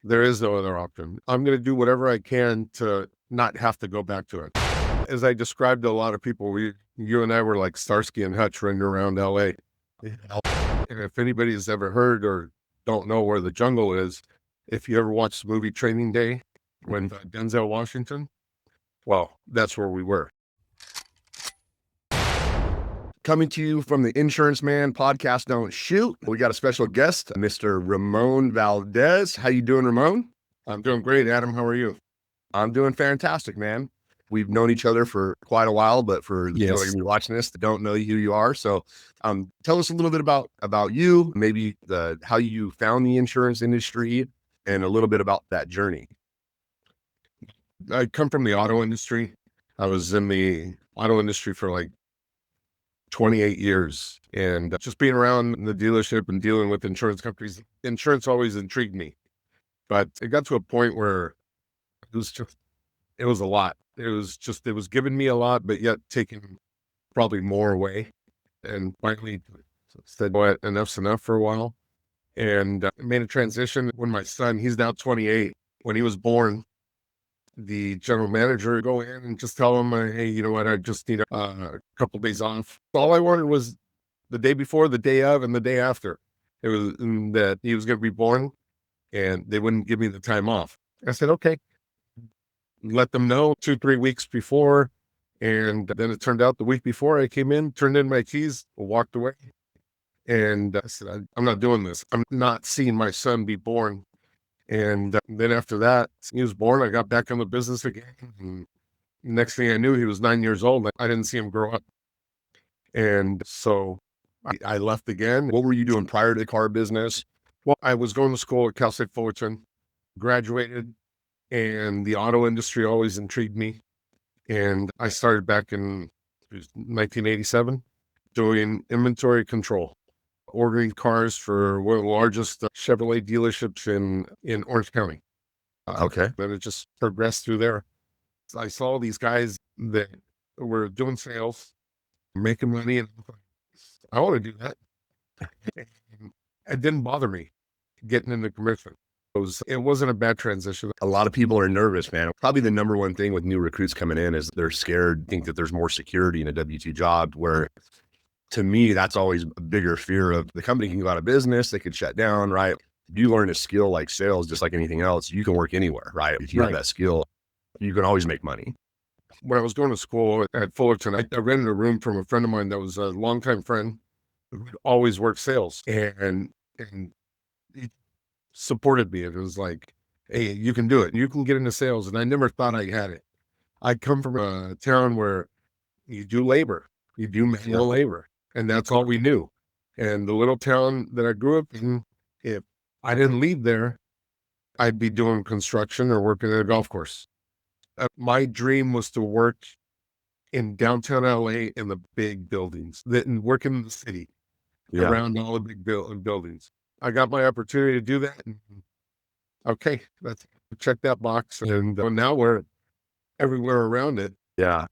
There is no other option. I'm going to do whatever I can to not have to go back to it. As I described to a lot of people, you and I were like Starsky and Hutch running around LA. And if anybody's ever heard or don't know where the jungle is, if you ever watched the movie Training Day when Denzel Washington, well, that's where we were. Coming to you from the Insurance Man podcast, Don't Shoot. We got a special guest, Mr. Ramon Valdez. How you doing, Ramon? I'm doing great, Adam. How are you? I'm doing fantastic, man. We've known each other for quite a while, but for those of you watching this that don't know who you are, so tell us a little bit about you, maybe how you found the insurance industry, and a little bit about that journey. I come from the auto industry. I was in the auto industry for like 28 years, and just being around the dealership and dealing with insurance companies, insurance always intrigued me. But it got to a point where it was a lot. It was giving me a lot, but yet taking probably more away. And finally said, "Well, enough's enough" for a while, and made a transition. When my son, he's now 28, when he was born, the general manager go in and just tell him, "Hey, you know what? I just need a couple days off." All I wanted was the day before, the day of, and the day after. It was that he was going to be born, and they wouldn't give me the time off. I said, "Okay." Let them know 2-3 weeks before, and then it turned out the week before I came in, turned in my keys, walked away, and I said, "I'm not doing this. I'm not seeing my son be born." And then after that, he was born. I got back in the business again. And next thing I knew, he was 9 years old. I didn't see him grow up. And so I left again. What were you doing prior to the car business? Well, I was going to school at Cal State Fullerton, graduated, and the auto industry always intrigued me. And I started back in 1987 doing inventory control, ordering cars for one of the largest Chevrolet dealerships in Orange County. Okay. Then it just progressed through there. I saw these guys that were doing sales, making money, and I want to do that. And it didn't bother me getting into commission. It wasn't a bad transition. A lot of people are nervous, man. Probably the number one thing with new recruits coming in is they're scared, think that there's more security in a W-2 job, where to me, that's always a bigger fear of the company can go out of business. They could shut down, right? If you learn a skill like sales, just like anything else, you can work anywhere, right? If you have that skill, you can always make money. When I was going to school at Fullerton, I rented a room from a friend of mine that was a longtime friend who always worked sales, and he supported me. It was like, "Hey, you can do it. You can get into sales." And I never thought I had it. I come from a town where you do labor, you do manual labor, and that's all we knew. And the little town that I grew up in, if I didn't leave there, I'd be doing construction or working at a golf course. My dream was to work in downtown LA in the big buildings, and work in the city around all the big buildings. I got my opportunity to do that. And, okay, let's check that box. And now we're everywhere around it. Yeah.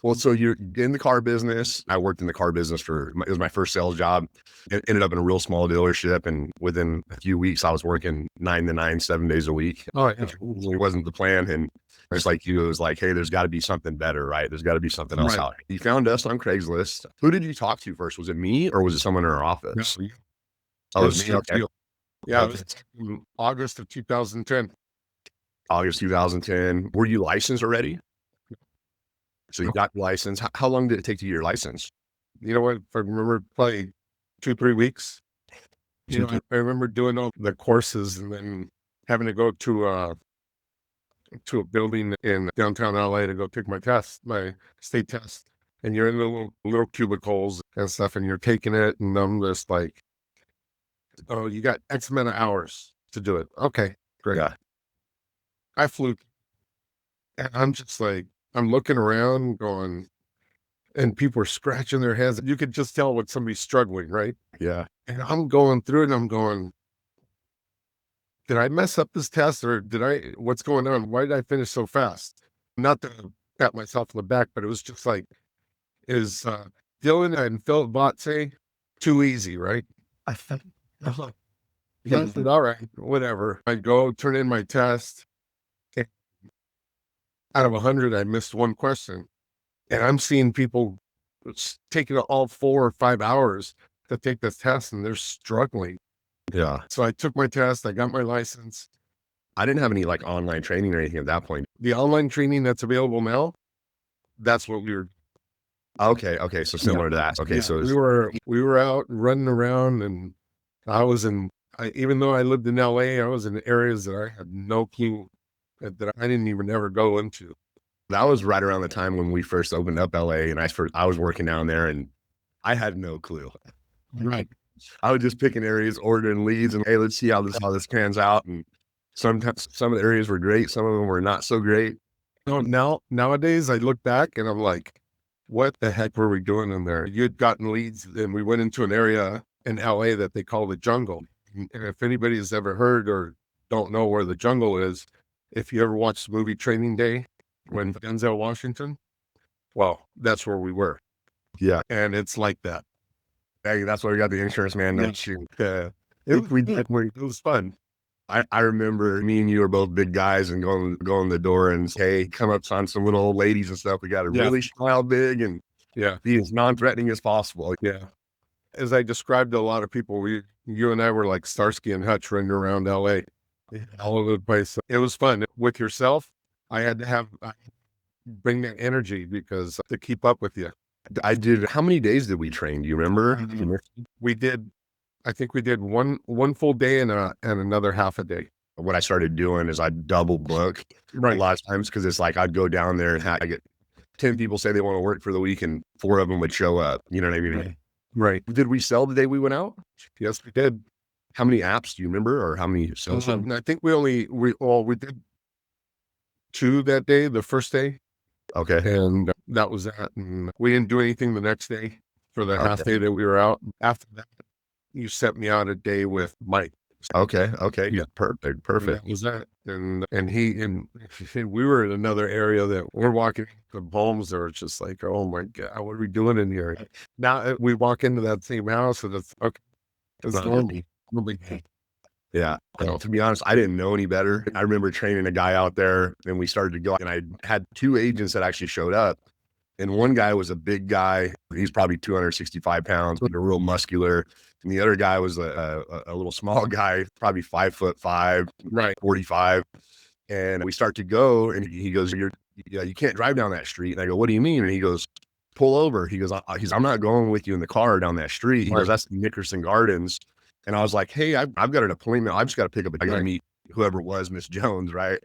Well, so you're in the car business. I worked in the ar business it was my first sales job. It ended up in a real small dealership. And within a few weeks, I was working 9 to 9, 7 days a week. Oh, yeah. It wasn't the plan. And just like you, it was like, hey, there's got to be something better, right? There's got to be something else out. You found us on Craigslist. Who did you talk to first? Was it me or was it someone in our office? No, Oh, it was me. Okay. Yeah, it was in August of 2010. August 2010. Were you licensed already? So you got your license. How long did it take to get your license? You know what? If I remember, probably 2-3 weeks. I remember doing all the courses and then having to go to a building in downtown LA to go take my test, my state test. And you're in the little cubicles and stuff, and you're taking it, and I'm just like, "Oh, you got X amount of hours to do it." Okay, great. Yeah. I flew, and I'm just like, I'm looking around going, and people are scratching their heads. You could just tell when somebody's struggling, right? Yeah. And I'm going through it, and I'm going, did I mess up this test, or what's going on? Why did I finish so fast? Not to pat myself on the back, but it was just like, is Dylan and Philip Bott say too easy, right? I said, all right, whatever. I go turn in my test. And out of 100, I missed one question. And I'm seeing people taking all 4 or 5 hours to take this test and they're struggling. Yeah. So I took my test. I got my license. I didn't have any like online training or anything at that point. The online training that's available now, that's what we were. Okay. Okay. So similar to that. Okay. Yeah, So we were out running around, and even though I lived in LA, I was in areas that I had no clue that I didn't even ever go into. that was right around the time when we first opened up LA, and I was working down there, and I had no clue. Right. I was just picking areas, ordering leads, and hey, let's see how this pans out. And sometimes some of the areas were great, some of them were not so great. Nowadays, I look back and I'm like, what the heck were we doing in there? You'd gotten leads, and we went into an area in LA that they call the jungle. And if anybody has ever heard or don't know where the jungle is, if you ever watched the movie Training Day when Denzel Washington, well, that's where we were. Yeah. And it's like that. Hey, that's why we got the insurance man. Yeah. Don't shoot. It was fun. I remember me and you were both big guys and going the door and hey, come up on some little old ladies and stuff. We got to really smile big and Yeah. be as non-threatening as possible. Yeah. As I described to a lot of people, you and I were like Starsky and Hutch running around LA, all over the place. It was fun. With yourself, I had to bring that energy because to keep up with you. I did. How many days did we train? Do you remember? We did, I think we did one full day and another half a day. What I started doing is I'd double book a lot of times because it's like I'd go down there and I get 10 people say they want to work for the week and 4 of them would show up. You know what I mean? Right. Did we sell the day we went out? Yes, we did. How many apps do you remember, or how many sales? I think we did 2 that day, the first day. Okay. And that was that. And we didn't do anything the next day for the half day that we were out. After that, you sent me out a day with Mike. Okay. Yeah. Perfect. That was that. And we were in another area that we're walking the homes that are just like, oh my God, what are we doing in here? Now we walk into that same house and it's okay. It's normal. Yeah. To be honest, I didn't know any better. I remember training a guy out there and we started to go, and I had 2 agents that actually showed up. And one guy was a big guy. He's probably 265 pounds, but a real muscular. And the other guy was a little small guy, probably 5'5", Right. 45. And we start to go, and he goes, you can't drive down that street. And I go, what do you mean? And he goes, pull over. He goes, I'm not going with you in the car down that street. He goes, that's Nickerson Gardens. And I was like, hey, I've got an appointment. I just got to pick up I got to meet whoever it was, Miss Jones, right?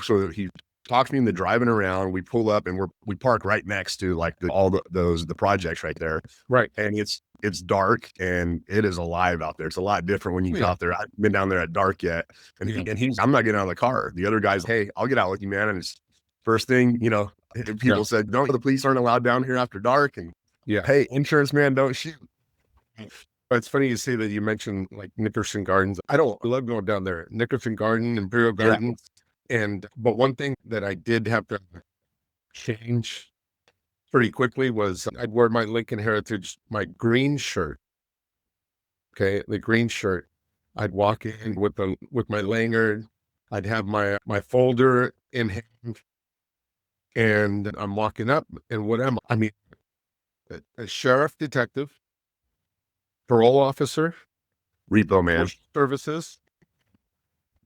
So he talks me into driving around. We pull up and we park right next to like the projects right there. Right. And it's dark and it is alive out there. It's a lot different when you get out there. I haven't been down there at dark yet. And I'm not getting out of the car. The other guy's, hey, I'll get out with you, man. And it's first thing, people said, the police aren't allowed down here after dark. And hey, insurance man, don't shoot. It's funny you say that. You mentioned like Nickerson Gardens. I love going down there. Nickerson Garden, Imperial Gardens. But one thing that I did have to change pretty quickly was I'd wear my Lincoln Heritage, my green shirt. Okay. The green shirt. I'd walk in with my lanyard. I'd have my folder in hand, and I'm walking up, and what am I? I mean, a sheriff, detective, parole officer, repo man, services,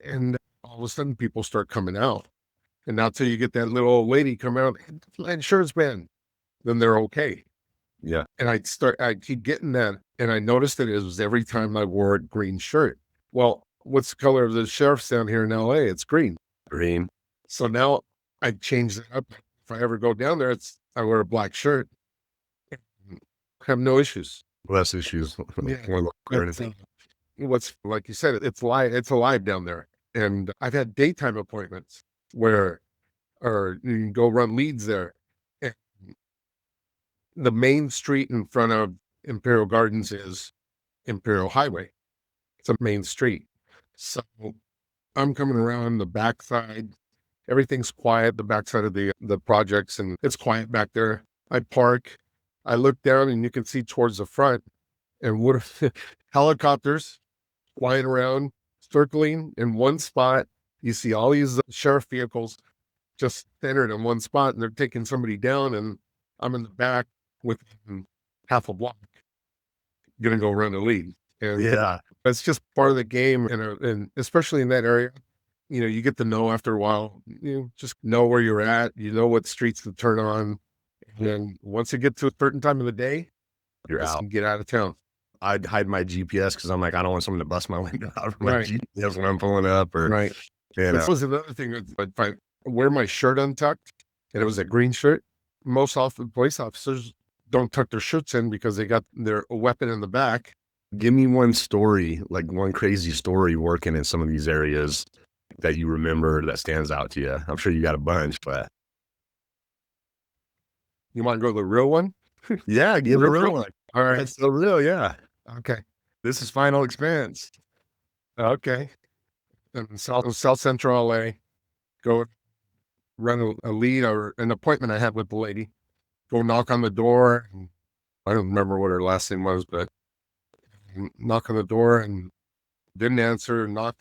and all of a sudden people start coming out. And now till you get that little old lady come out, insurance man, then they're okay. Yeah. And I keep getting that. And I noticed that it was every time I wore a green shirt. Well, what's the color of the sheriff's down here in LA? It's green. Green. So now I change it up. If I ever go down there, I wear a black shirt. I have no issues. Less issues. What's like you said, it's alive down there. And I've had daytime appointments or you can go run leads there. And the main street in front of Imperial Gardens is Imperial Highway. It's a main street. So I'm coming around the backside. Everything's quiet, the backside of the projects, and it's quiet back there. I park. I look down and you can see towards the front, and what helicopters flying around, circling in one spot. You see all these sheriff vehicles just centered in one spot, and they're taking somebody down, and I'm in the back with half a block, gonna go run the lead. And Yeah. it's just part of the game, and especially in that area, you get to know after a while. You just know where you're at. You know what streets to turn on, and then once you get to a certain time of the day, You're just out. get out of town. I'd hide my GPS because I'm like, I don't want someone to bust my window out of my Right. GPS when I'm pulling up, or Right. This was another thing. If I wear my shirt untucked, and it was a green shirt, most often police officers don't tuck their shirts in because they got their weapon in the back. give me one story, like one crazy story working in some of these areas that you remember that stands out to you. I'm sure you got a bunch, but You want to go to the real one? yeah, give a real Real? one. All right. That's so real. Yeah. Okay. This is Final Expense. Okay. In South Central LA, go run a lead or an appointment I had with the lady. Go knock on the door. And I don't remember what her last name was, but knock on the door and didn't answer. Knock,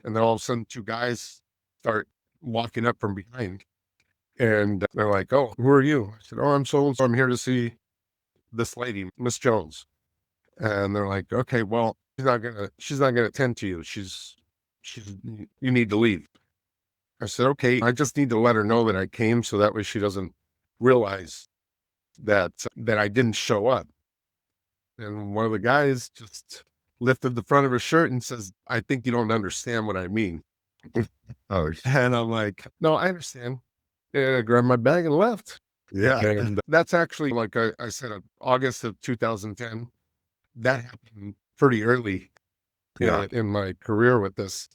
and then all of a sudden, two guys start walking up from behind, and they're like, "Oh, who are you?" I said, "Oh, I'm so and so. I'm here to see this lady, Miss Jones." And they're like, "Okay, well, she's not gonna attend to you. You need to leave." I said, "Okay, I just need to let her know that I came so that way she doesn't realize that I didn't show up." And one of the guys just lifted the front of his shirt and says, "I think you don't understand what I mean." Oh, And I'm like, "No, I understand." And I grabbed my bag and left. yeah. And that's actually, like I said, August of 2010. That happened pretty early Yeah. in my career with this.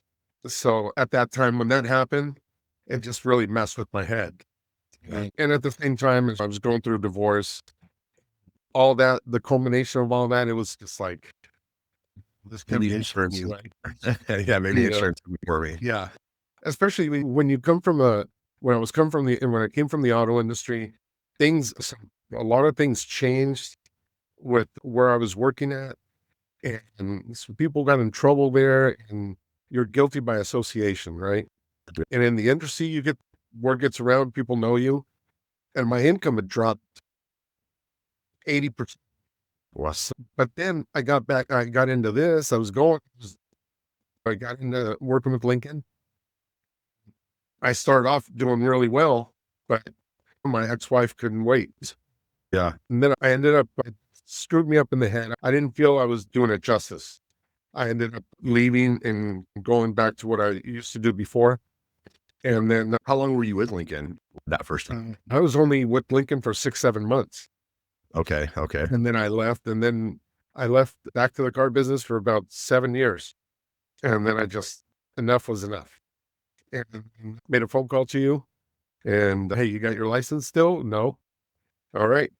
So at that time when that happened, it just really messed with my head. Right. And at the same time, as I was going through a divorce, all that, the culmination of all that, it was just like, this can't Maybe be insurance. me, right? Yeah, maybe Yeah. insurance would be for me. Yeah. Especially when you come from when I came from the auto industry, a lot of things changed with where I was working at. And some people got in trouble there, and you're guilty by association, right? And in the industry, word gets around, people know you. And my income had dropped 80%. Wow. But then I got into this. I got into working with Lincoln. I started off doing really well, but my ex-wife couldn't wait. Yeah. And then it screwed me up in the head. I didn't feel I was doing it justice. I ended up leaving and going back to what I used to do before. And then How long were you with Lincoln that first time? I was only with Lincoln for 6-7 months. Okay. Okay. And then I left. And then I left back to the car business for about 7 years. And then enough was enough. And made a phone call to you. And hey, you got your license still? No. All right.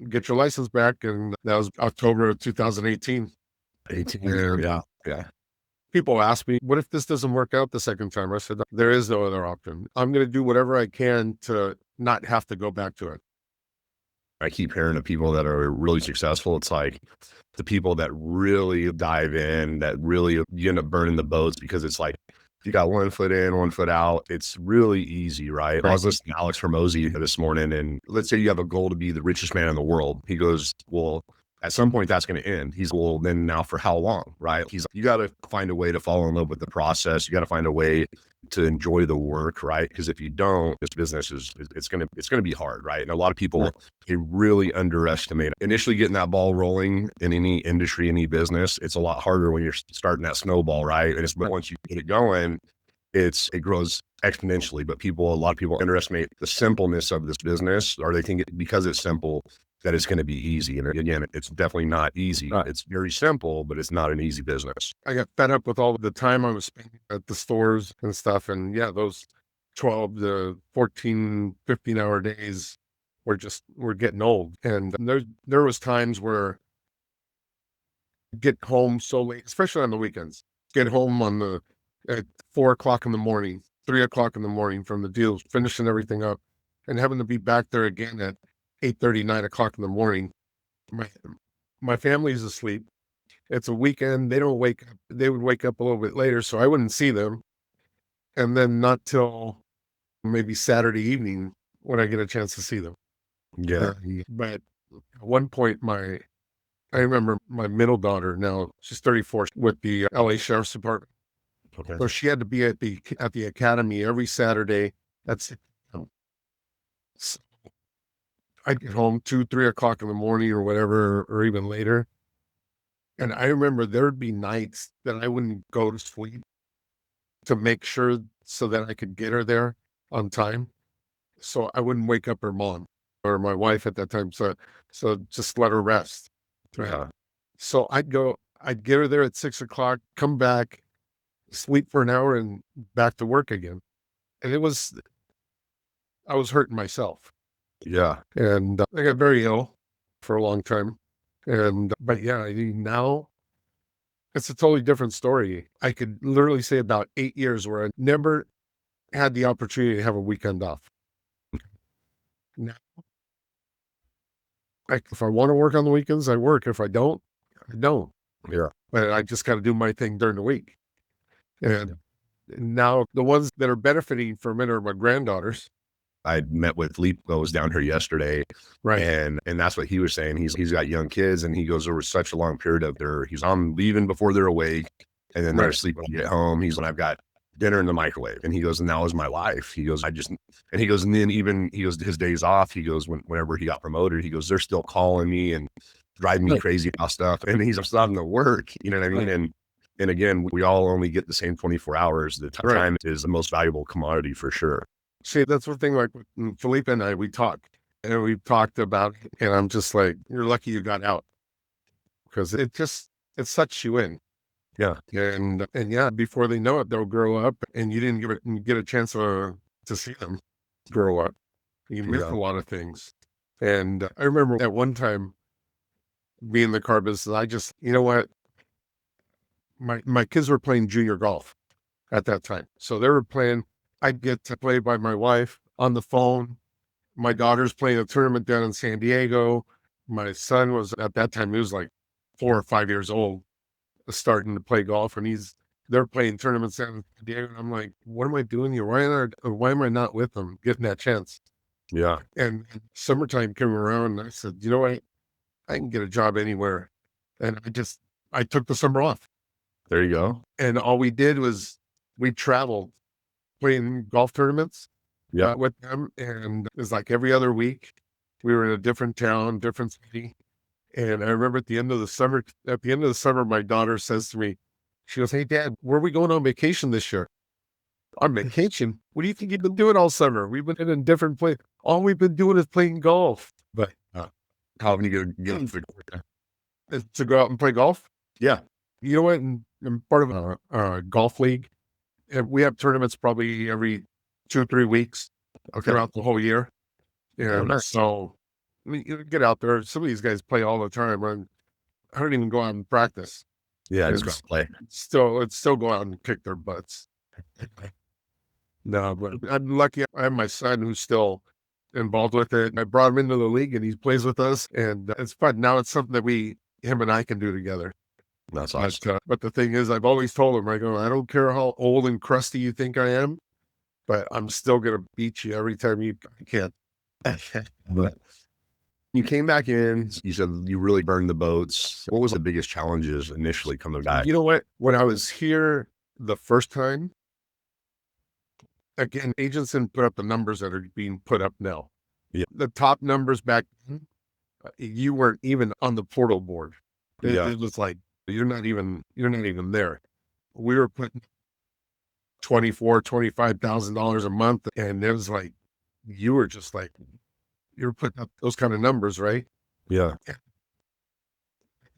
Get your license back. And that was October of 2018. 18 Yeah. years. Yeah. Yeah. People ask me, what if this doesn't work out the second time? I said, there is no other option. I'm going to do whatever I can to not have to go back to it. I keep hearing of people that are really successful. It's like the people that really dive in, that really you end up burning the boats because it's like you got 1 foot in, 1 foot out. It's really easy, right? I was listening to Alex Hormozy this morning, and let's say you have a goal to be the richest man in the world. He goes, well, at some point that's going to end. He's, well, then now for how long, right? He's, you got to find a way to fall in love with the process. You got to find a way to enjoy the work, right? Because if you don't, this business it's going to be hard, right? And a lot of people, they really underestimate initially getting that ball rolling in any industry, any business. It's a lot harder when you're starting that snowball, right? And but once you get it going, it grows exponentially. But a lot of people underestimate the simpleness of this business, or they think because it's simple that it's going to be easy. And again, it's definitely not easy. Right. It's very simple, but it's not an easy business. I got fed up with all the time I was spending at the stores and stuff. And yeah, those 12 to 14, 15-hour days were getting old. And there was times where I'd get home so late, especially on the weekends, get home at 4 o'clock in the morning, 3 o'clock in the morning from the deals, finishing everything up, and having to be back there again at 8:30, 9 o'clock in the morning. My family's asleep. it's a weekend. They don't wake up. They would wake up a little bit later, so I wouldn't see them. And then not till maybe Saturday evening when I get a chance to see them. Yeah. But at one point, I remember my middle daughter, now she's 34, with the LA Sheriff's Department. Okay. So she had to be at the academy every Saturday. That's it. So I'd get home 2, 3 o'clock in the morning or whatever, or even later. And I remember there'd be nights that I wouldn't go to sleep to make sure so that I could get her there on time. So I wouldn't wake up her mom or my wife at that time. So just let her rest. Right. Yeah. So I'd get her there at 6 o'clock, come back, sleep for an hour, and back to work again. And I was hurting myself. Yeah. And I got very ill for a long time. But yeah, now it's a totally different story. I could literally say about 8 years where I never had the opportunity to have a weekend off. Now, if I want to work on the weekends, I work. If I don't, I don't. Yeah. But I just got to do my thing during the week. And now the ones that are benefiting from it are my granddaughters. I met with Leap, I was down here yesterday, Right. and that's what he was saying. He's got young kids, and he goes over such a long period of he's on leaving before they're awake, and then they're asleep when you get home. He's when I've got dinner in the microwave, and he goes, and that was my life. He goes, and he goes, and then even he goes his days off. He goes whenever he got promoted, he goes, they're still calling me and driving me crazy about stuff, and he's just having to work. You know what I mean? And again, we all only get the same 24 hours. The time is the most valuable commodity for sure. See, that's one thing, like with Felipe and I, we talked about it, and I'm just like, you're lucky you got out, because it sucks you in. Yeah. And yeah, before they know it, they'll grow up, and you didn't get a chance to see them grow up. You miss a lot of things. And I remember at one time being in the car business, I just, you know what? My kids were playing junior golf at that time. So they were playing. I'd get to play by my wife on the phone. My daughter's playing a tournament down in San Diego. My son was, at that time, he was like 4 or 5 years old, starting to play golf, and they're playing tournaments down in San Diego. And I'm like, what am I doing here? Why am I not with them, getting that chance? Yeah. And summertime came around, and I said, you know what? I can get a job anywhere. And I took the summer off. There you go. And all we did was we traveled playing golf tournaments with them. And it was like every other week we were in a different town, different city. And I remember at the end of the summer, my daughter says to me, she goes, hey, Dad, where are we going on vacation this year? On vacation? What do you think you've been doing all summer? We've been in a different place. All we've been doing is playing golf. But how can you get to go out and play golf? Yeah. You know what? I'm part of a golf league. And we have tournaments probably every 2 or 3 weeks throughout the whole year. And so I mean, you get out there. Some of these guys play all the time. I don't even go out and practice. Yeah, just go play. It's still go out and kick their butts. No, but I'm lucky. I have my son who's still involved with it. I brought him into the league, and he plays with us, and it's fun. Now it's something that him and I can do together. That's awesome. But the thing is, I've always told him, I go, I don't care how old and crusty you think I am, but I'm still going to beat you every time you can. But you came back in, you said you really burned the boats. What was the biggest challenges initially coming back? You know what? When I was here the first time, again, agents didn't put up the numbers that are being put up now. Yeah. The top numbers back then, you weren't even on the portal board. It was like, you're not even there. We were putting $25,000 a month, and it was like, you were putting up those kind of numbers, right? Yeah.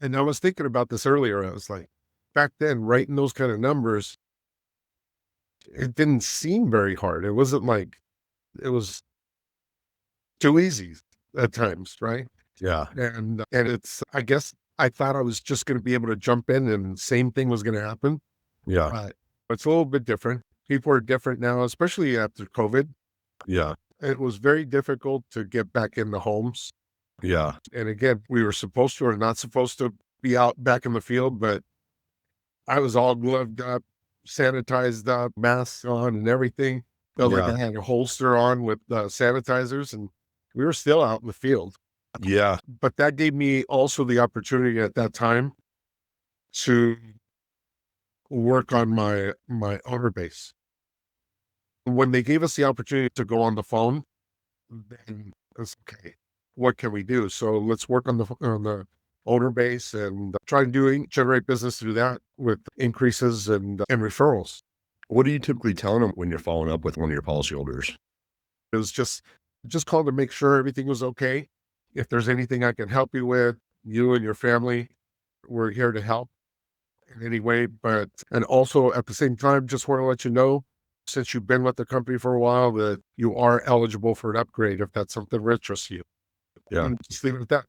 And I was thinking about this earlier. I was like, back then, writing those kind of numbers, it didn't seem very hard. It wasn't like, it was too easy at times, right? Yeah. And it's, I guess I thought I was just going to be able to jump in and the same thing was going to happen. Yeah. But it's a little bit different. People are different now, especially after COVID. Yeah. It was very difficult to get back in the homes. Yeah. And again, we were supposed to or not supposed to be out back in the field, but I was all gloved up, sanitized up, masks on and everything. Felt like Yeah. I had a holster on with sanitizers, and we were still out in the field. Yeah. But that gave me also the opportunity at that time to work on my owner base. When they gave us the opportunity to go on the phone, then it's okay. What can we do? So let's work on the owner base and try to generate business through that with increases and referrals. What are you typically telling them when you're following up with one of your policyholders? It was just called to make sure everything was okay. If there's anything I can help you with, you and your family, we're here to help in any way. And also at the same time, just want to let you know, since you've been with the company for a while, that you are eligible for an upgrade if that's something that interests you. Yeah. And just leave it at that.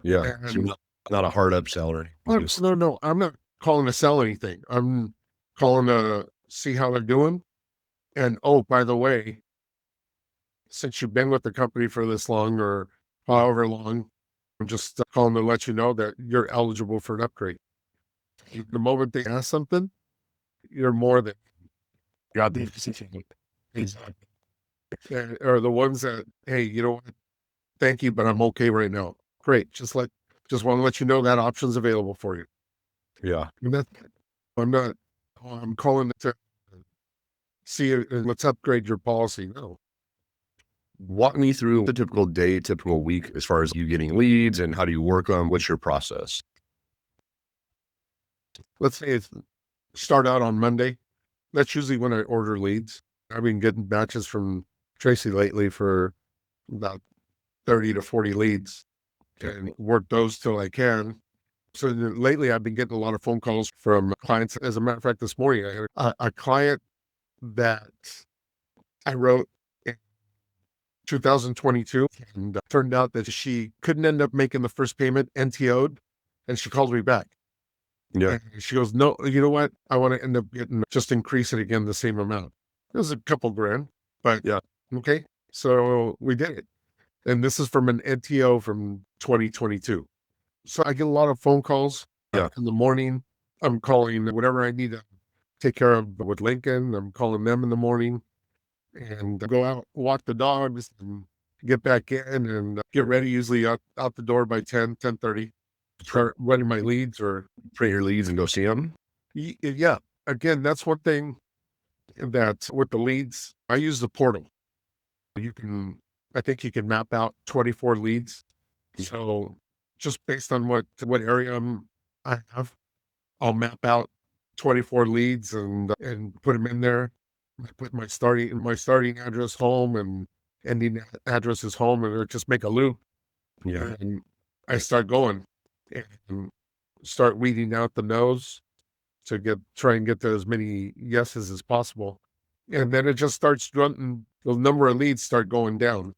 Yeah. So you're And not a hard upsell or anything. no, I'm not calling to sell anything. I'm calling to see how they're doing. And oh, by the way, since you've been with the company for this long or however long, I'm just calling to let you know that you're eligible for an upgrade. The moment they ask something, you're more than Got the exactly. Or the ones that, hey, you know what? Thank you, but I'm okay right now. Great. Just want to let you know that option's available for you. Yeah. And that I'm not. I'm calling to see let's upgrade your policy. No, Walk me through the typical day, typical week as far as you getting leads and how do you work them? What's your process? let's say it's start out on Monday. That's usually when I order leads. I've been getting batches from Tracy lately for about 30 to 40 leads and work those till I can. So lately I've been getting a lot of phone calls from clients. As a matter of fact, this morning I had a client that I wrote in 2022, and turned out that she couldn't end up making the first payment, NTO'd, and she called me back. Yeah. And she goes, no, you know what? I want to end up getting, just increase it again the same amount. It was a couple grand, but Yeah. okay. So we did it. And this is from an NTO from 2022. So I get a lot of phone calls Yeah. in the morning. I'm calling whatever I need to take care of with Lincoln. I'm calling them in the morning and go out, walk the dogs, and get back in and get ready, usually out the door by 10:30. Start running my leads or Print your leads and go see them. yeah. Again, that's one thing that with the leads, I use the portal. You can, I think you can map out 24 leads. So just based on what area I have, I'll map out 24 leads and put them in there. I put my starting address home and ending address is home, and just make a loop. Yeah. And I start going and start weeding out the no's to try and get to as many yeses as possible. And then it just starts running. The number of leads start going down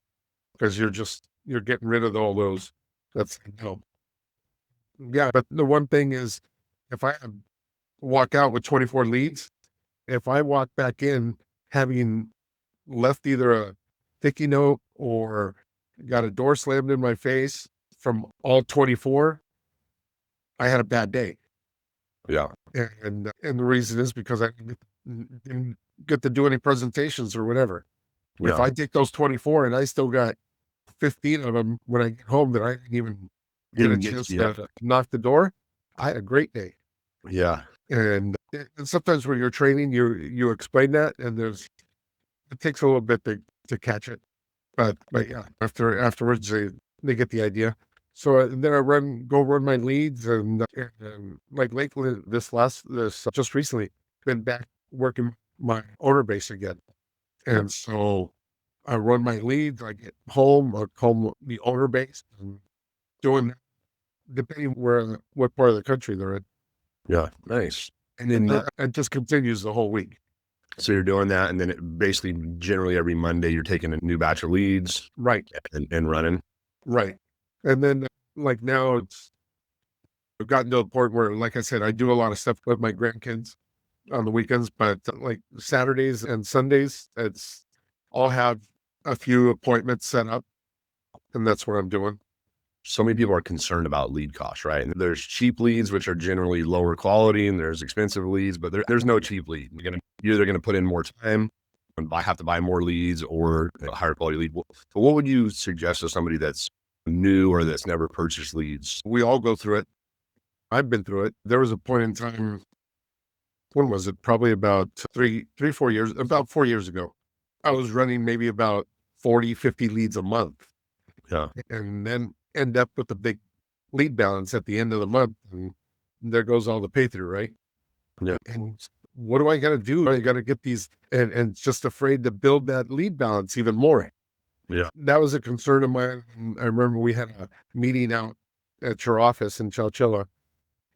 because you're getting rid of all those. That's no. Yeah, but the one thing is, if I walk out with 24 leads, if I walk back in having left either a sticky note or got a door slammed in my face from all 24, I had a bad day. Yeah. And the reason is because I didn't get to do any presentations or whatever. If Yeah. I take those 24 and I still got 15 of them when I get home that I didn't even get a chance to knock the door, I had a great day. Yeah. And sometimes when you're training, you explain that, and it takes a little bit to catch it. But yeah, afterwards they get the idea. So then I go run my leads, and like lately, this just recently, been back working my owner base again. And so I run my leads, I get home, I call the owner base, and doing that, depending what part of the country they're in. Yeah. Nice. And And then, it just continues the whole week. so you're doing that. And then it basically generally every Monday, you're taking a new batch of leads Right, and running. right. And then like now I've gotten to a point where, like I said, I do a lot of stuff with my grandkids on the weekends, but like Saturdays and Sundays, I'll have a few appointments set up, and that's what I'm doing. so many people are concerned about lead costs, right? And there's cheap leads, which are generally lower quality, and there's expensive leads, but there's no cheap lead. You're either going to put in more time and have to buy more leads or a higher quality lead. So what would you suggest to somebody that's new or that's never purchased leads? We all go through it. I've been through it. There was a point in time, when was it? Probably about 4 years, about 4 years ago. I was running maybe about 40, 50 leads a month. Yeah. And then end up with a big lead balance at the end of the month. And there goes all the pay through, right? Yeah. And what do I got to do? I got to get these, and just afraid to build that lead balance even more. Yeah. That was a concern of mine. I remember we had a meeting out at your office in Chowchilla.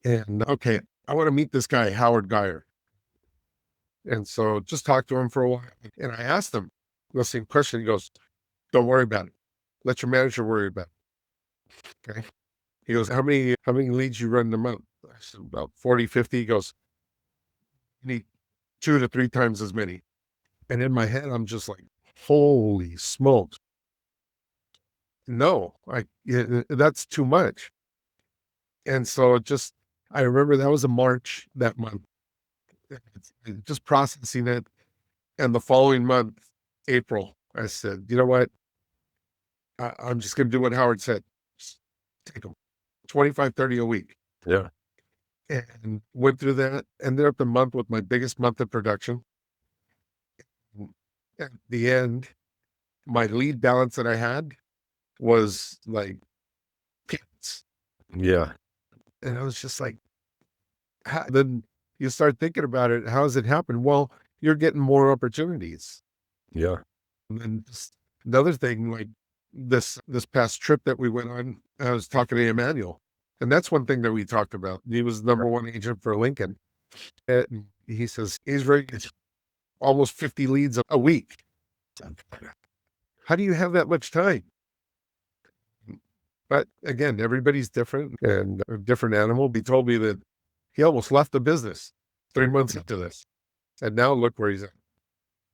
And okay, I want to meet this guy, Howard Geyer. And so just talked to him for a while. And I asked him the same question. He goes, don't worry about it. Let your manager worry about it. Okay. He goes, how many leads you run in a month? I said, about 40, 50. He goes, you need 2 to 3 times as many. And in my head, I'm just like, holy smokes. No, that's too much. And so I remember that was a March that month, just processing it. And the following month, April, I said, you know what? I'm just going to do what Howard said. Just take them 25, 30 a week. Yeah. And went through that. Ended up the month with my biggest month of production. At the end, my lead balance that I had was like peanuts. Yeah. And I was just like, then you start thinking about it. How does it happen? Well, you're getting more opportunities. Yeah. And then just another thing, like this past trip that we went on, I was talking to Emmanuel. And that's one thing that we talked about. He was the number one agent for Lincoln. And he says he's very almost 50 leads a week. How do you have that much time? But again, everybody's different and a different animal. He told me that he almost left the business 3 months into this. And now look where he's at.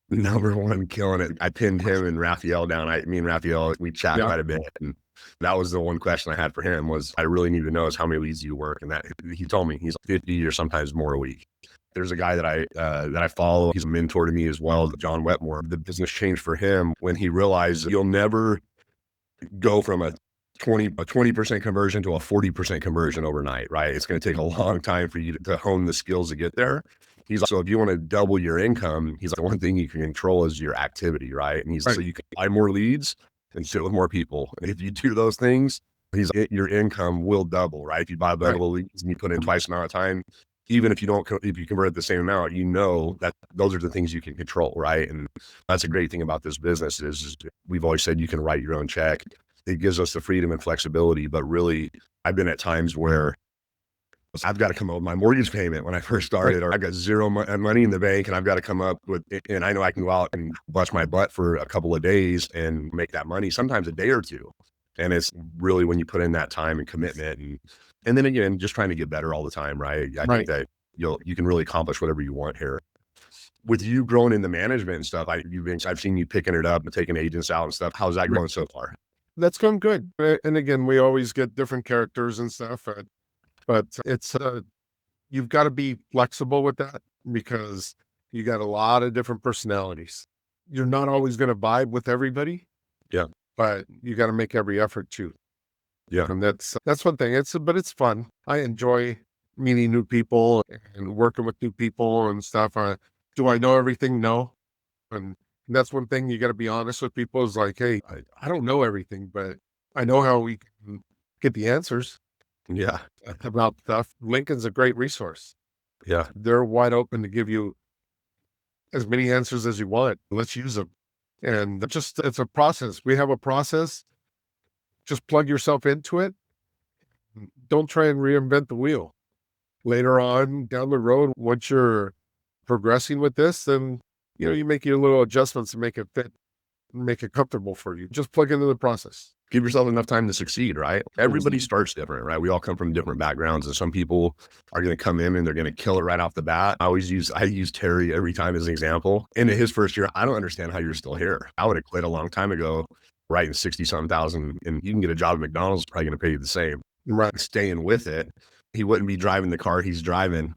Number one, killing it. I pinned him and Raphael down. Me and Raphael, we chat quite a bit. And that was the one question I had for him was, I really need to know is how many leads you work. And that he told me he's 50 or sometimes more a week. There's a guy that I follow. He's a mentor to me as well, John Wetmore. The business changed for him when he realized you'll never go from a 20% conversion to a 40% conversion overnight, right? It's going to take a long time for you to hone the skills to get there. He's like, so if you want to double your income, he's like, the one thing you can control is your activity, right? And he's like, so you can buy more leads and sit with more people. And if you do those things, he's like, your income will double, right? If you buy double leads and you put in twice the amount of time, even if you convert the same amount, you know that those are the things you can control, right? And that's a great thing about this business is we've always said you can write your own check. It gives us the freedom and flexibility, but really I've been at times where I've got to come up with my mortgage payment when I first started, or I've got zero money in the bank and I've got to come up with, and I know I can go out and bust my butt for a couple of days and make that money, sometimes a day or two. And it's really when you put in that time and commitment and then again, just trying to get better all the time, right? I think that you can really accomplish whatever you want here. With you growing in the management and stuff, I've seen you picking it up and taking agents out and stuff. How's that going so far? That's going good. And again, we always get different characters and stuff, but it's, you've got to be flexible with that because you got a lot of different personalities. You're not always going to vibe with everybody. Yeah. But you got to make every effort to. Yeah. And that's one thing. But it's fun. I enjoy meeting new people and working with new people and stuff. Do I know everything? No. And that's one thing you got to be honest with people is like, hey, I don't know everything, but I know how we can get the answers. Yeah. About stuff. Lincoln's a great resource. Yeah. They're wide open to give you as many answers as you want. Let's use them. And it's a process. We have a process. Just plug yourself into it. Don't try and reinvent the wheel. Later on down the road, once you're progressing with this, then you make your little adjustments to make it fit, make it comfortable for you. Just plug into the process. Give yourself enough time to succeed, right? Everybody starts different, right? We all come from different backgrounds, and some people are going to come in and they're going to kill it right off the bat. I use Terry every time as an example. In his first year, I don't understand how you're still here. I would have quit a long time ago. writing 60 something thousand, and you can get a job at McDonald's, probably going to pay you the same. Right. Staying with it, he wouldn't be driving the car he's driving.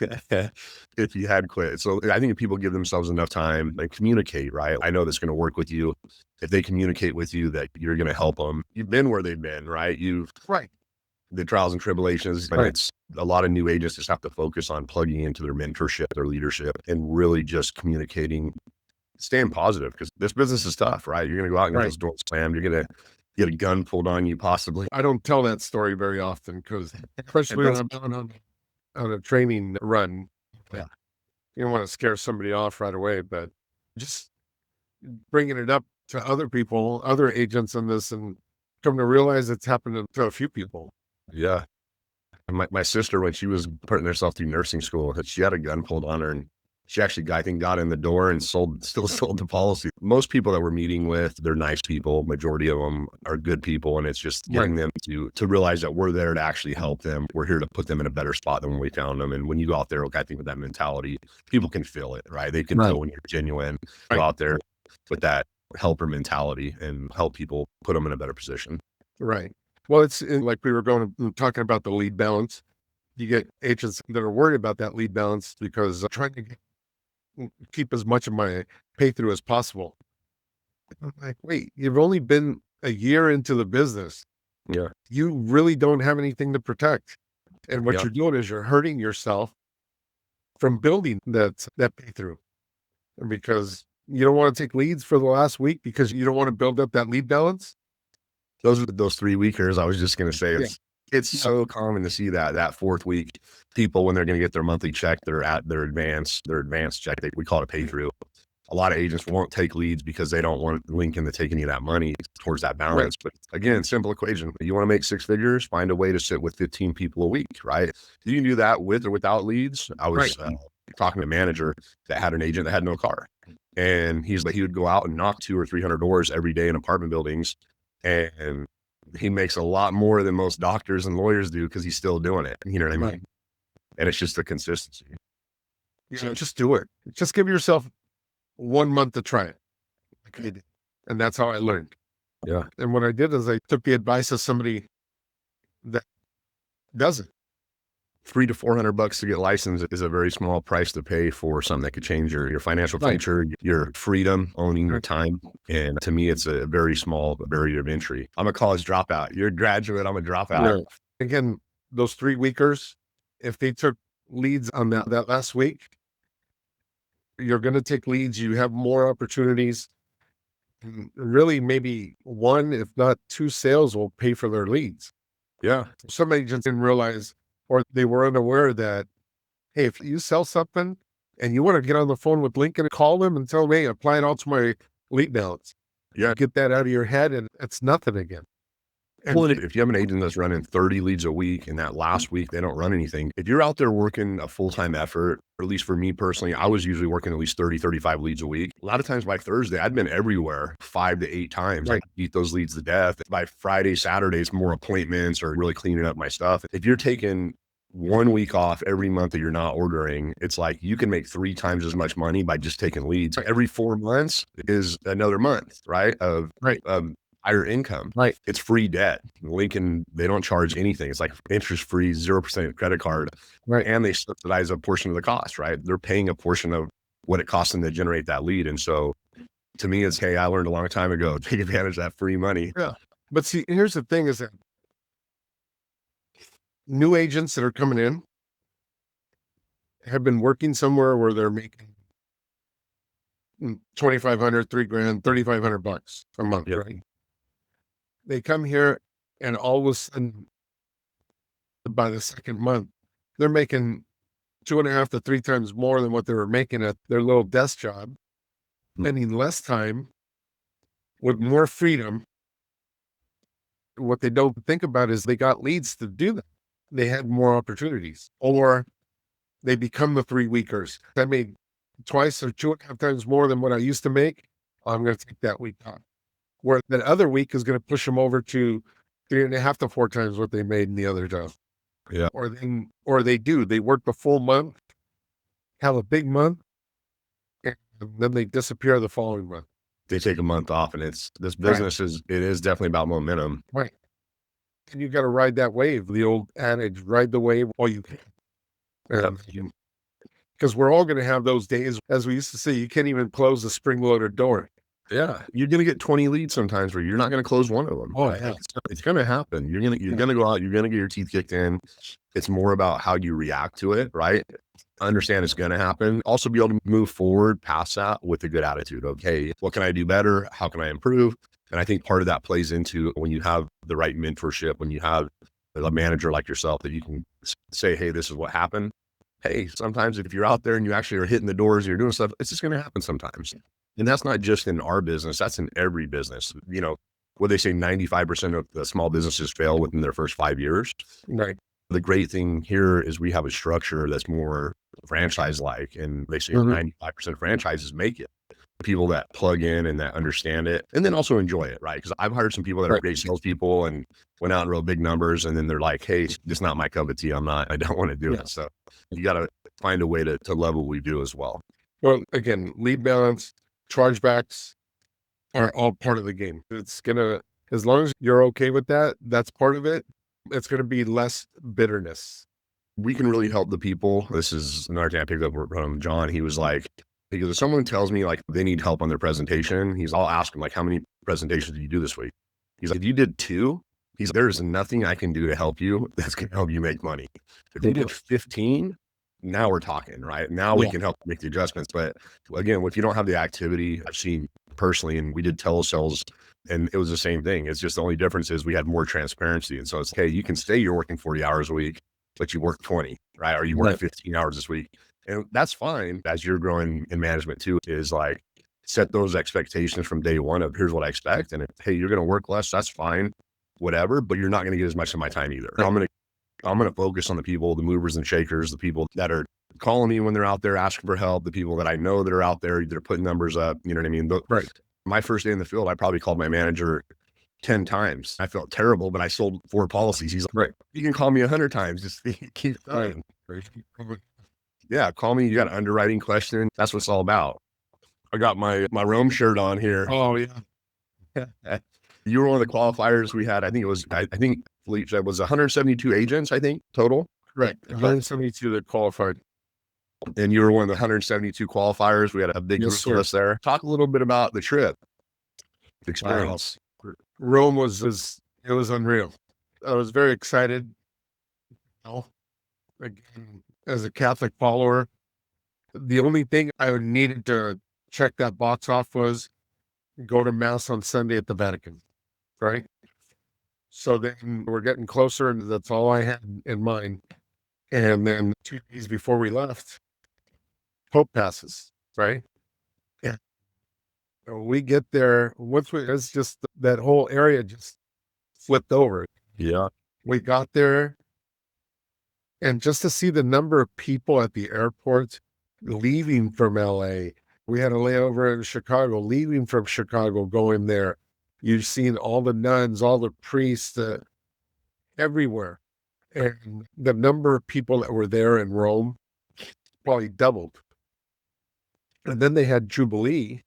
If he had quit. So I think if people give themselves enough time and communicate, right? I know that's going to work with you. If they communicate with you that you're going to help them, you've been where they've been, right? Right. The trials and tribulations, but Right. it's a lot of new agents just have to focus on plugging into their mentorship, their leadership, and really just communicating, staying positive, because this business is tough, right? You're going to go out and get those doors slammed. You're going to get a gun pulled on you, possibly. I don't tell that story very often because, especially when I'm on a training run, Yeah. you don't want to scare somebody off right away, but just bringing it up to other people, other agents in this, and come to realize it's happened to a few people. Yeah. My sister, when she was putting herself through nursing school, she had a gun pulled on her, and she actually, I think, got in the door and still sold the policy. Most people that we're meeting with, they're nice people. Majority of them are good people. And it's just getting them to realize that we're there to actually help them. We're here to put them in a better spot than when we found them. And when you go out there, I think with that mentality, people can feel it, right? They can feel when you're genuine. Go out there with that helper mentality and help people, put them in a better position. Right. Well, it's like we were talking about the lead balance. You get agents that are worried about that lead balance because I'm trying to keep as much of my pay through as possible. I'm like, wait, you've only been a year into the business. Yeah. You really don't have anything to protect. And what you're doing is you're hurting yourself from building that pay through. And because you don't want to take leads for the last week because you don't want to build up that lead balance. Those are those 3 weekers. I was just going to say it's so common to see that fourth week people, when they're going to get their monthly check, they're at their advanced check. We call it a pay through. A lot of agents won't take leads because they don't want Lincoln to take any of that money towards that balance. But again, simple equation. You want to make 6 figures, find a way to sit with 15 people a week, right? You can do that with or without leads. I was talking to a manager that had an agent that had no car. And he's like, he would go out and knock 200 or 300 doors every day in apartment buildings. And he makes a lot more than most doctors and lawyers do because he's still doing it. You know what I mean? And it's just the consistency. So just do it. Just give yourself 1 month to try it. And that's how I learned. Yeah. And what I did is I took the advice of somebody that does it. $300 to $400 to get licensed is a very small price to pay for something that could change your financial future, your freedom, owning your time. And to me, it's a very small barrier of entry. I'm a college dropout. You're a graduate. I'm a dropout. Yeah. Again, those 3 weekers, if they took leads on that last week, you're going to take leads. You have more opportunities. And really, maybe 1, if not 2 sales will pay for their leads. Yeah. Some agents didn't realize, or they were unaware that, hey, if you sell something and you want to get on the phone with Lincoln, call them and tell them, hey, apply it all to my lead balance. Yeah. Get that out of your head and it's nothing again. And well, if you have an agent that's running 30 leads a week and that last week they don't run anything, if you're out there working a full-time effort, or at least for me personally, I was usually working at least 30, 35 leads a week. A lot of times by Thursday, I'd been everywhere 5 to 8 times. I beat those leads to death. By Friday, Saturdays, more appointments or really cleaning up my stuff. If you're taking 1 week off every month that you're not ordering, it's like you can make 3 times as much money by just taking leads. Every 4 months is another month, right? Of higher income. Right. It's free debt. Lincoln, they don't charge anything. It's like interest free, 0% credit card. Right. And they subsidize a portion of the cost, right? They're paying a portion of what it costs them to generate that lead. And so to me, it's, hey, I learned a long time ago, take advantage of that free money. Yeah. But see, here's the thing is that new agents that are coming in have been working somewhere where they're making $2,500, $3,000, $3,500 a month, right? They come here and all of a sudden, by the second month, they're making 2.5 to 3 times more than what they were making at their little desk job, spending less time with more freedom. What they don't think about is they got leads to do that. They had more opportunities, or they become the 3 weekers. I made twice or 2.5 times more than what I used to make. I'm going to take that week off. Where that other week is going to push them over to 3.5 to 4 times what they made in the other job. Yeah. Or they work the full month, have a big month, and then they disappear the following month. they take a month off, and this Right. business it is definitely about momentum. Right. And you got to ride that wave. The old adage, ride the wave while you can. Because we're all going to have those days, as we used to say, you can't even close the spring-loaded door. Yeah, you're gonna get 20 leads sometimes where you're not gonna close one of them. Oh, yeah. It's gonna happen. You're gonna go out. You're gonna get your teeth kicked in. It's more about how you react to it, right? Understand it's gonna happen. Also, be able to move forward past that with a good attitude. Okay, what can I do better? How can I improve? And I think part of that plays into when you have the right mentorship, when you have a manager like yourself that you can say, "Hey, this is what happened." Hey, sometimes if you're out there and you actually are hitting the doors, you're doing stuff, it's just going to happen sometimes. And that's not just in our business, that's in every business. You know, what they say 95% of the small businesses fail within their first 5 years. Right. The great thing here is we have a structure that's more franchise-like, and they say 95% of franchises make it. People that plug in and that understand it, and then also enjoy it, right? Because I've hired some people that are great salespeople and went out and wrote big numbers, and then they're like, "Hey, it's not my cup of tea. I don't want to do it." So you got to find a way to love what we do as well. Well, again, lead balance, chargebacks are all part of the game. It's gonna, as long as you're okay with that, that's part of it. It's gonna be less bitterness. We can really help the people. This is another thing I picked up from John. He was like, because if someone tells me like they need help on their presentation, I'll ask them like, how many presentations did you do this week? He's like, if you did 2, there's nothing I can do to help you that's going to help you make money. If you did 15, now we're talking, right? Now we can help make the adjustments. But again, if you don't have the activity, I've seen personally, and we did telesales, and it was the same thing. It's just the only difference is we had more transparency. And so it's, hey, you can say you're working 40 hours a week, but you work 20, right? Or you work 15 hours this week. And that's fine as you're growing in management too, is like set those expectations from day one of here's what I expect. And if, hey, you're going to work less, that's fine, whatever, but you're not going to get as much of my time either. I'm going to focus on the people, the movers and shakers, the people that are calling me when they're out there asking for help, the people that I know that are out there, they're putting numbers up. You know what I mean? Right. My first day in the field, I probably called my manager 10 times. I felt terrible, but I sold 4 policies. He's like, right, you can call me 100 times. Just keep going. Right. Yeah, call me. You got an underwriting question. That's what it's all about. I got my Rome shirt on here. Oh, yeah. You were one of the qualifiers we had. I think Fleet said was 172 agents, I think, total. Right. 172 that qualified. And you were one of the 172 qualifiers. We had a big list there. Talk a little bit about the trip experience. Wow. Rome was unreal. I was very excited. Again, as a Catholic follower, the only thing I needed to check that box off was go to Mass on Sunday at the Vatican, right? So then we're getting closer, and that's all I had in mind. And then 2 days before we left, Pope passes, right? Yeah. We get there, it's just that whole area just flipped over. Yeah. We got there, and just to see the number of people at the airport leaving from LA, we had a layover in Chicago, leaving from Chicago, going there. You've seen all the nuns, all the priests, everywhere. And the number of people that were there in Rome probably doubled. And then they had Jubilee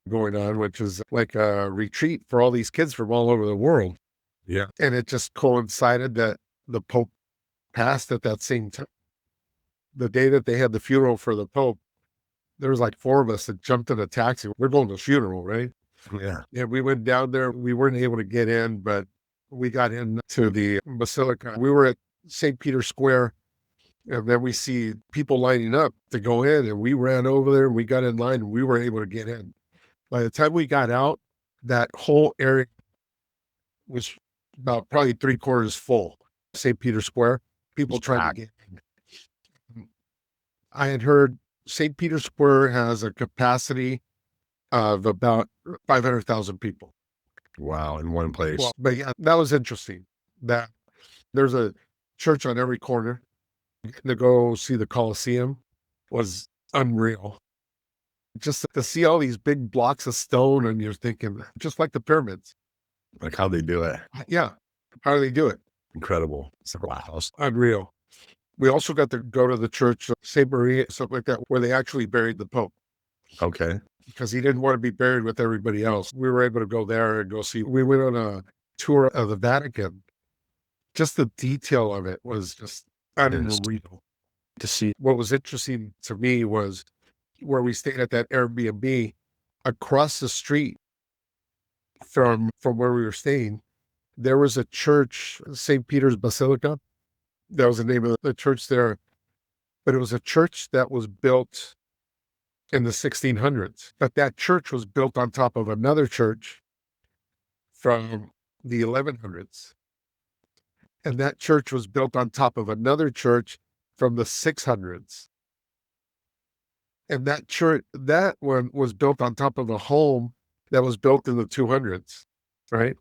going on, which is like a retreat for all these kids from all over the world. Yeah. And it just coincided that the Pope passed at that same time. The day that they had the funeral for the Pope, there was like 4 of us that jumped in a taxi. We're going to the funeral, right? Yeah. Yeah, we went down there. We weren't able to get in, but we got into the Basilica. We were at St. Peter's Square, and then we see people lining up to go in, and we ran over there, and we got in line, and we were able to get in. By the time we got out, that whole area was about probably 3/4 full. St. Peter's Square, people trying to get in. I had heard St. Peter's Square has a capacity of about 500,000 people. Wow, in one place. Well, but yeah, that was interesting. That there's a church on every corner. To go see the Colosseum was unreal. Just to see all these big blocks of stone, and you're thinking, just like the pyramids. Like how they do it. Yeah. How do they do it? Incredible. Wow. Unreal. We also got to go to the church, St. Maria, something like that, where they actually buried the Pope. Okay. because he didn't want to be buried with everybody else. We were able to go there and go see. We went on a tour of the Vatican. Just the detail of it was just unreal to see. What was interesting to me was where we stayed at that Airbnb, across the street from where we were staying, there was a church, St. Peter's Basilica. That was the name of the church there. But it was a church that was built in the 1600s. But that church was built on top of another church from the 1100s. And that church was built on top of another church from the 600s. And that church, that one was built on top of a home that was built in the 200s, right?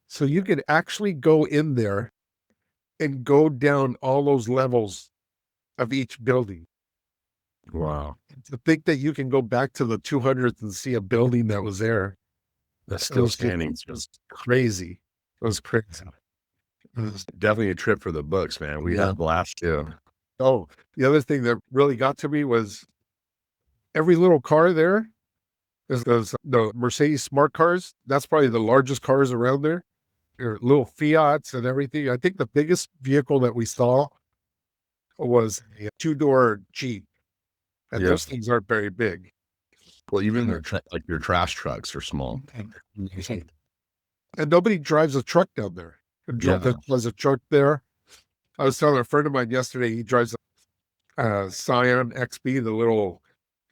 So you could actually go in there and go down all those levels of each building. Wow. To think that you can go back to the 200s and see a building that was there. That's still standing. It was crazy. It was crazy. It was, Definitely a trip for the books, man. We had a blast too. oh, the other thing that really got to me was every little car there is the Mercedes smart cars. That's probably the largest cars around there. Your little Fiats and everything. I think the biggest vehicle that we saw was a two-door Jeep. And those things aren't very big. Well, even their like your trash trucks are small. And nobody drives a truck down there. There's a truck there. I was telling a friend of mine yesterday, he drives a Scion XB, the little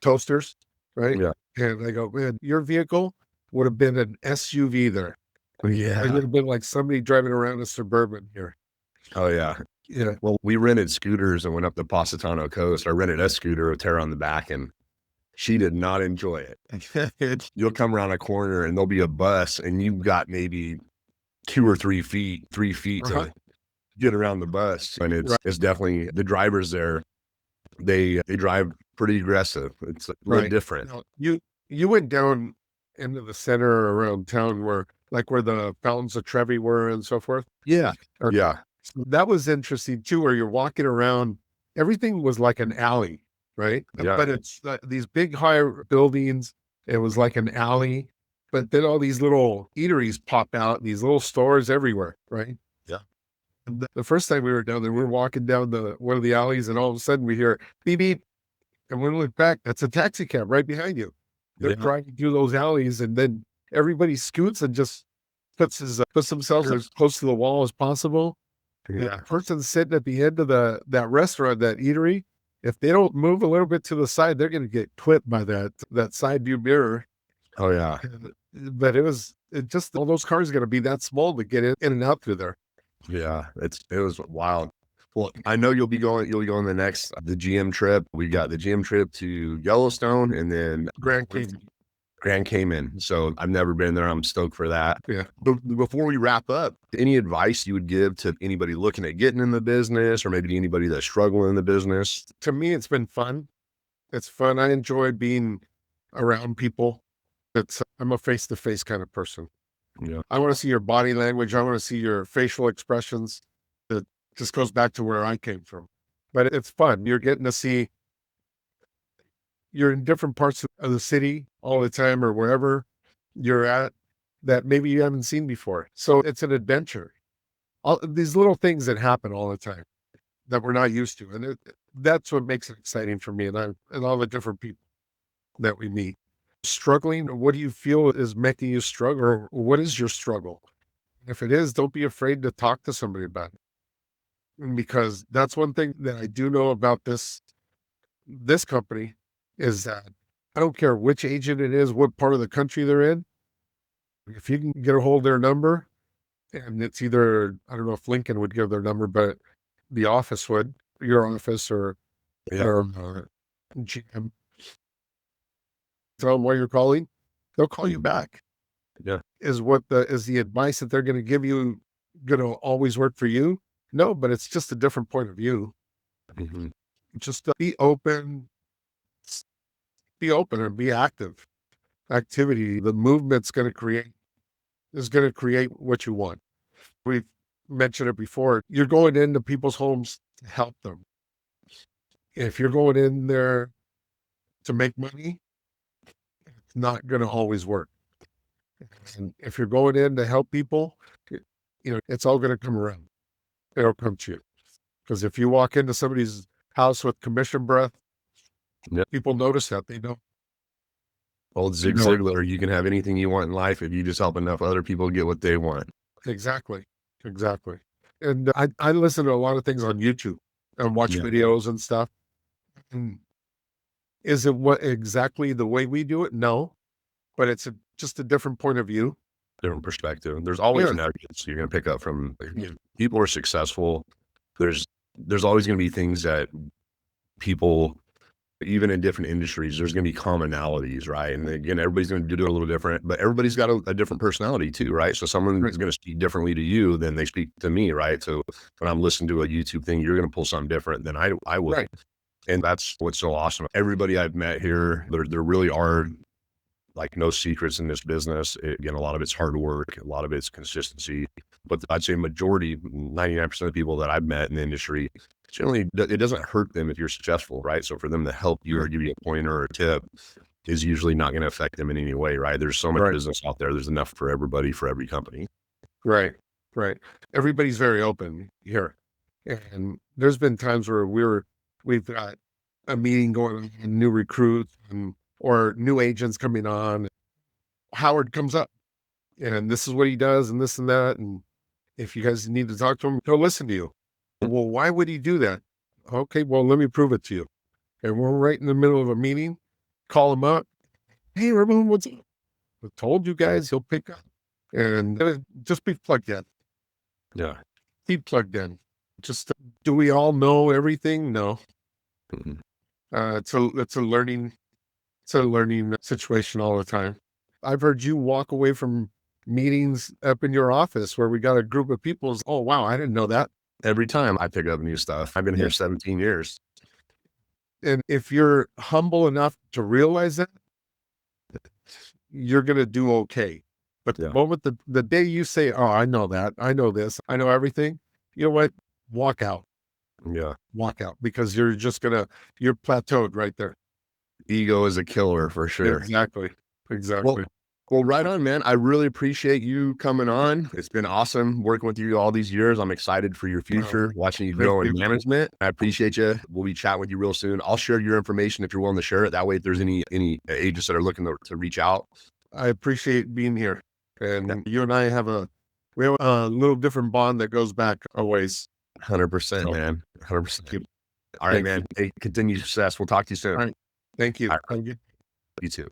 toasters, right? Yeah. And I go, man, your vehicle would have been an SUV there. Yeah. It would have been like somebody driving around a Suburban here. Oh, yeah. Yeah. Well, we rented scooters and went up the Positano coast. I rented a scooter with Tara on the back, and she did not enjoy it. You'll come around a corner and there'll be a bus, and you've got maybe 2 or 3 feet to get around the bus. And it's definitely the drivers there. They drive pretty aggressive. It's a little different. Now, you went down into the center around town where the fountains of Trevi were and so forth. Yeah. Yeah. So that was interesting too, where you're walking around, everything was like an alley, right? Yeah. But it's these big high buildings. It was like an alley, but then all these little eateries pop out, these little stores everywhere, right? Yeah. And the first time we were down there, we were walking down one of the alleys, and all of a sudden we hear beep beep, and when we look back, that's a taxi cab right behind you. They're driving through those alleys, and then everybody scoots and just puts themselves as close to the wall as possible. Yeah. The person sitting at the end of that restaurant, that eatery, if they don't move a little bit to the side, they're going to get clipped by that side view mirror. Oh, yeah. But it just all those cars are going to be that small to get in and out through there. Yeah, it was wild. Well, I know you'll be going the the GM trip. We got the GM trip to Yellowstone and then Grand Cayman. So I've never been there. I'm stoked for that. Yeah. But before we wrap up, any advice you would give to anybody looking at getting in the business, or maybe anybody that's struggling in the business? To me, it's been fun. It's fun. I enjoy being around people. I'm a face-to-face kind of person. Yeah. I want to see your body language. I want to see your facial expressions. It just goes back to where I came from. But it's fun. You're getting to see, you're in different parts of the city all the time, or wherever you're at that maybe you haven't seen before. So it's an adventure. All these little things that happen all the time that we're not used to. And that's what makes it exciting for me and all the different people that we meet. Struggling, what do you feel is making you struggle? Or what is your struggle? If it is, don't be afraid to talk to somebody about it. Because that's one thing that I do know about this company is that I don't care which agent it is, what part of the country they're in. If you can get a hold of their number, and it's either, I don't know if Lincoln would give their number, but the office would, your office or GM, tell them why you're calling, they'll call you back. Yeah. Is the advice that they're going to give you going to always work for you? No, but it's just a different point of view. Mm-hmm. Just be open and be active. Activity, the movement's going to create what you want. We've mentioned it before. You're going into people's homes to help them. If you're going in there to make money, It's not going to always work. And if you're going in to help people, it's all going to come around. It'll come to you. Because if you walk into somebody's house with commission breath, Yep. people notice that. They know. Old Zig know it. Ziglar, you can have anything you want in life if you just help enough other people get what they want. Exactly. And I listen to a lot of things on YouTube and watch videos and stuff. And is it exactly the way we do it? No, but it's just a different point of view. Different perspective. There's always nuggets you're going to pick up from people who are successful. There's always going to be things that people, even in different industries, there's going to be commonalities, right? And again, everybody's going to do it a little different, but everybody's got a different personality too, right? So someone is going to speak differently to you than they speak to me, right? So when I'm listening to a YouTube thing, you're going to pull something different than I would. Right. And that's what's so awesome. Everybody I've met here, there really are like no secrets in this business. Again, a lot of it's hard work, a lot of it's consistency, but I'd say majority, 99% of the people that I've met in the industry, generally it doesn't hurt them if you're successful, right? So for them to help you or give you a pointer or a tip is usually not going to affect them in any way, right? There's so much business out there. There's enough for everybody, for every company. Right. Everybody's very open here. And there's been times where we've got a meeting going on, new recruits or new agents coming on. Howard comes up and this is what he does and this and that. And if you guys need to talk to him, he'll listen to you. Well, why would he do that? Okay, well, let me prove it to you. And we're right in the middle of a meeting. Call him up. Hey, Ramon, what's up? I told you guys he'll pick up. And just be plugged in. Yeah. Keep plugged in. Just, do we all know everything? No. Mm-hmm. It's a learning situation all the time. I've heard you walk away from meetings up in your office where we got a group of people. Oh, wow, I didn't know that. Every time I pick up new stuff. I've been here 17 years. And if you're humble enough to realize that, you're going to do okay. But the moment, the day you say, oh, I know that, I know this, I know everything, you know what? Walk out. Yeah. Walk out, because you're plateaued right there. Ego is a killer for sure. Exactly. Well, right on, man. I really appreciate you coming on. It's been awesome working with you all these years. I'm excited for your future, watching you grow in management. I appreciate you. We'll be chatting with you real soon. I'll share your information if you're willing to share it. That way, if there's any agents that are looking to reach out. I appreciate being here. And you and I have a little different bond that goes back a ways. 100%, man. 100%. All right, man. Hey, continued success. We'll talk to you soon. All right. Thank you. All right. You too.